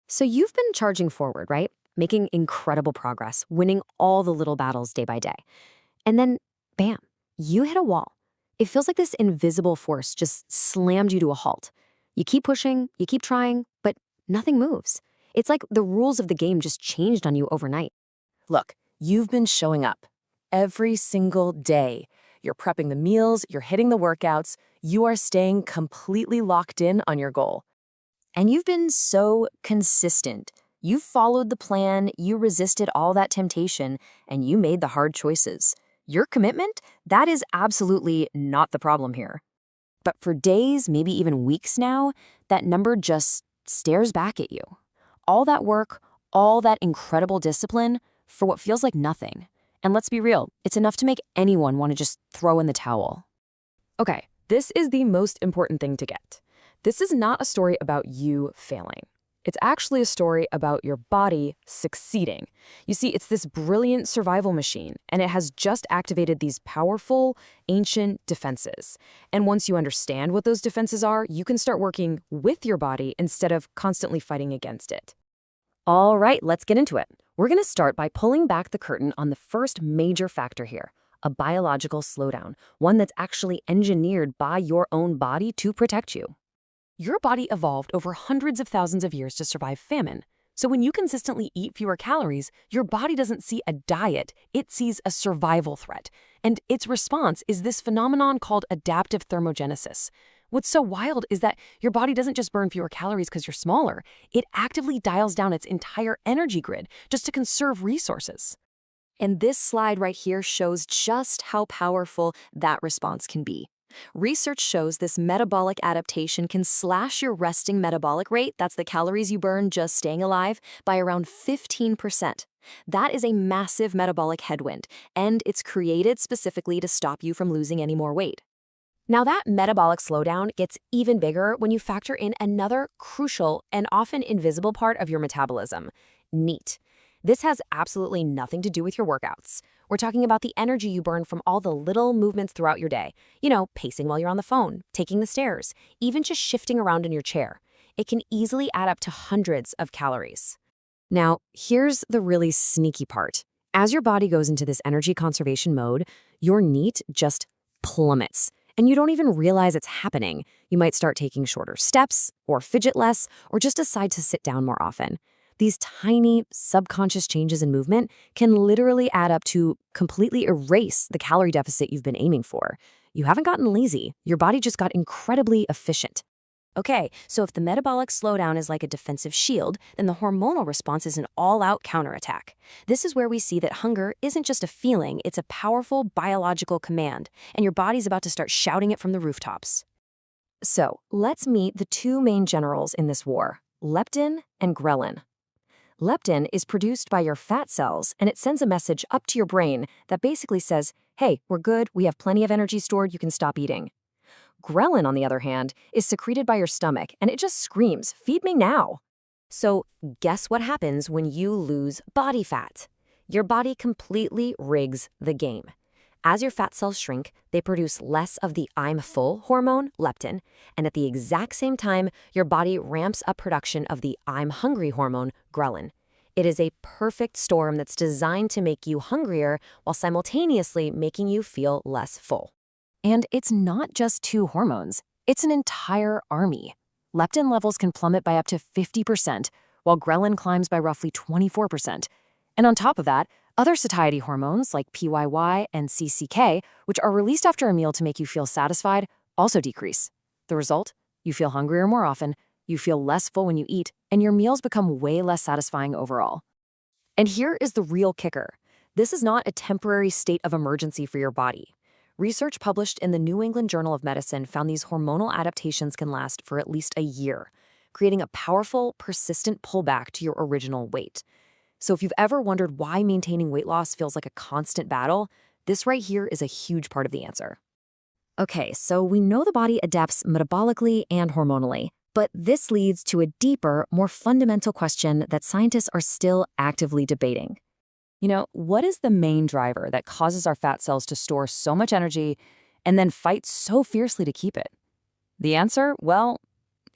So you've been charging forward, right? Making incredible progress, winning all the little battles day by day. And then, bam, you hit a wall. It feels like this invisible force just slammed you to a halt. You keep pushing, you keep trying, but nothing moves. It's like the rules of the game just changed on you overnight. Look, you've been showing up every single day. You're prepping the meals, you're hitting the workouts, you are staying completely locked in on your goal. And you've been so consistent. You followed the plan, you resisted all that temptation, and you made the hard choices. Your commitment, that is absolutely not the problem here. But for days, maybe even weeks now, that number just stares back at you. All that work, all that incredible discipline for what feels like nothing. And let's be real, it's enough to make anyone want to just throw in the towel. Okay, this is the most important thing to get. This is not a story about you failing. It's actually a story about your body succeeding. You see, it's this brilliant survival machine, and it has just activated these powerful, ancient defenses. And once you understand what those defenses are, you can start working with your body instead of constantly fighting against it. All right, let's get into it. We're going to start by pulling back the curtain on the first major factor here, a biological slowdown, one that's actually engineered by your own body to protect you. Your body evolved over hundreds of thousands of years to survive famine. So when you consistently eat fewer calories, your body doesn't see a diet, it sees a survival threat. And its response is this phenomenon called adaptive thermogenesis. What's so wild is that your body doesn't just burn fewer calories because you're smaller. It actively dials down its entire energy grid just to conserve resources. And this slide right here shows just how powerful that response can be. Research shows this metabolic adaptation can slash your resting metabolic rate, that's the calories you burn just staying alive, by around 15%. That is a massive metabolic headwind, and it's created specifically to stop you from losing any more weight. Now that metabolic slowdown gets even bigger when you factor in another crucial and often invisible part of your metabolism, NEAT. This has absolutely nothing to do with your workouts. We're talking about the energy you burn from all the little movements throughout your day. You know, pacing while you're on the phone, taking the stairs, even just shifting around in your chair. It can easily add up to hundreds of calories. Now, here's the really sneaky part. As your body goes into this energy conservation mode, your NEAT just plummets. And you don't even realize it's happening. You might start taking shorter steps, or fidget less, or just decide to sit down more often. These tiny, subconscious changes in movement can literally add up to completely erase the calorie deficit you've been aiming for. You haven't gotten lazy. Your body just got incredibly efficient. Okay, so if the metabolic slowdown is like a defensive shield, then the hormonal response is an all-out counterattack. This is where we see that hunger isn't just a feeling, it's a powerful biological command, and your body's about to start shouting it from the rooftops. So, let's meet the two main generals in this war, leptin and ghrelin. Leptin is produced by your fat cells, and it sends a message up to your brain that basically says, hey, we're good, we have plenty of energy stored, you can stop eating. Ghrelin, on the other hand, is secreted by your stomach, and it just screams, feed me now. So guess what happens when you lose body fat? Your body completely rigs the game. As your fat cells shrink, they produce less of the I'm full hormone, leptin, and at the exact same time, your body ramps up production of the I'm hungry hormone, ghrelin. It is a perfect storm that's designed to make you hungrier while simultaneously making you feel less full. And it's not just two hormones, it's an entire army. Leptin levels can plummet by up to 50%, while ghrelin climbs by roughly 24%. And on top of that, other satiety hormones like PYY and CCK, which are released after a meal to make you feel satisfied, also decrease. The result? You feel hungrier more often, you feel less full when you eat, and your meals become way less satisfying overall. And here is the real kicker. This is not a temporary state of emergency for your body. Research published in the New England Journal of Medicine found these hormonal adaptations can last for at least a year, creating a powerful, persistent pullback to your original weight. So if you've ever wondered why maintaining weight loss feels like a constant battle, this right here is a huge part of the answer. Okay, so we know the body adapts metabolically and hormonally, but this leads to a deeper, more fundamental question that scientists are still actively debating. You know, what is the main driver that causes our fat cells to store so much energy and then fight so fiercely to keep it? The answer? Well,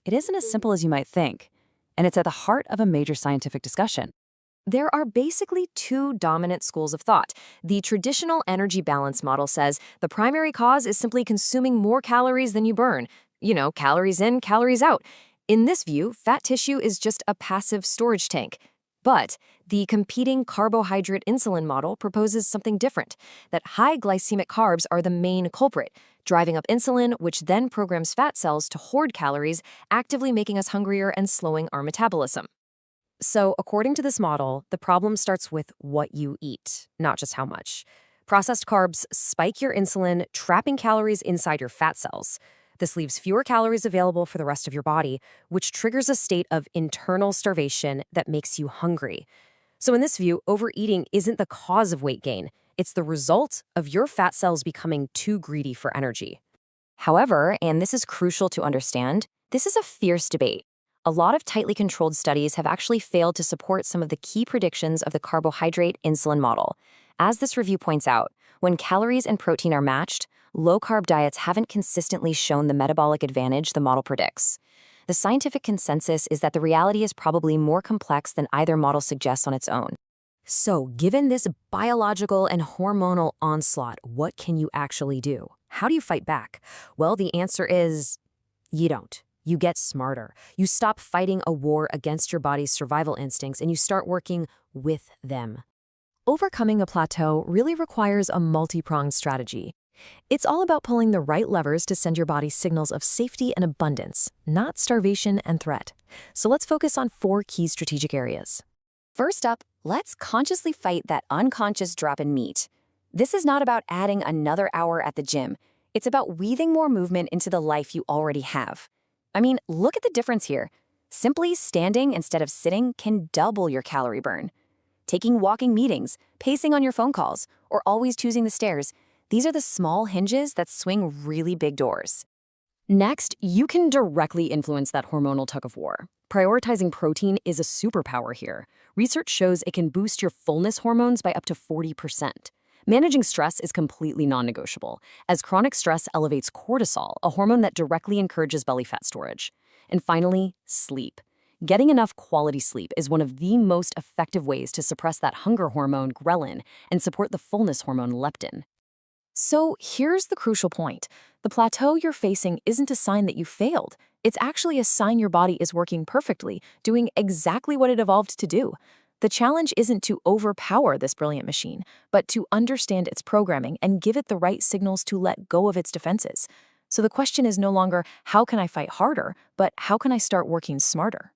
it isn't as simple as you might think. and it's at the heart of a major scientific discussion. There are basically two dominant schools of thought. The traditional energy balance model says the primary cause is simply consuming more calories than you burn. Calories in, calories out. In this view, fat tissue is just a passive storage tank. But the competing carbohydrate insulin model proposes something different, that high glycemic carbs are the main culprit, driving up insulin, which then programs fat cells to hoard calories, actively making us hungrier and slowing our metabolism. So, according to this model, the problem starts with what you eat, not just how much. Processed carbs spike your insulin, trapping calories inside your fat cells. This leaves fewer calories available for the rest of your body, which triggers a state of internal starvation that makes you hungry. So in this view, overeating isn't the cause of weight gain. It's the result of your fat cells becoming too greedy for energy. However, and this is crucial to understand, this is a fierce debate. A lot of tightly controlled studies have actually failed to support some of the key predictions of the carbohydrate insulin model. As this review points out, when calories and protein are matched, low-carb diets haven't consistently shown the metabolic advantage the model predicts. The scientific consensus is that the reality is probably more complex than either model suggests on its own. So, given this biological and hormonal onslaught, what can you actually do? How do you fight back? Well, the answer is you don't. You get smarter. You stop fighting a war against your body's survival instincts and you start working with them. Overcoming a plateau really requires a multi-pronged strategy. It's all about pulling the right levers to send your body signals of safety and abundance, not starvation and threat. So let's focus on 4 key strategic areas. First up, let's consciously fight that unconscious drop in meat. This is not about adding another hour at the gym. It's about weaving more movement into the life you already have. I mean, look at the difference here. Simply standing instead of sitting can double your calorie burn. Taking walking meetings, pacing on your phone calls, or always choosing the stairs, these are the small hinges that swing really big doors. Next, you can directly influence that hormonal tug of war. Prioritizing protein is a superpower here. Research shows it can boost your fullness hormones by up to 40%. Managing stress is completely non-negotiable, as chronic stress elevates cortisol, a hormone that directly encourages belly fat storage. And finally, sleep. Getting enough quality sleep is one of the most effective ways to suppress that hunger hormone ghrelin and support the fullness hormone leptin. So here's the crucial point. The plateau you're facing isn't a sign that you failed. It's actually a sign your body is working perfectly, doing exactly what it evolved to do. The challenge isn't to overpower this brilliant machine, but to understand its programming and give it the right signals to let go of its defenses. So the question is no longer, how can I fight harder, but how can I start working smarter?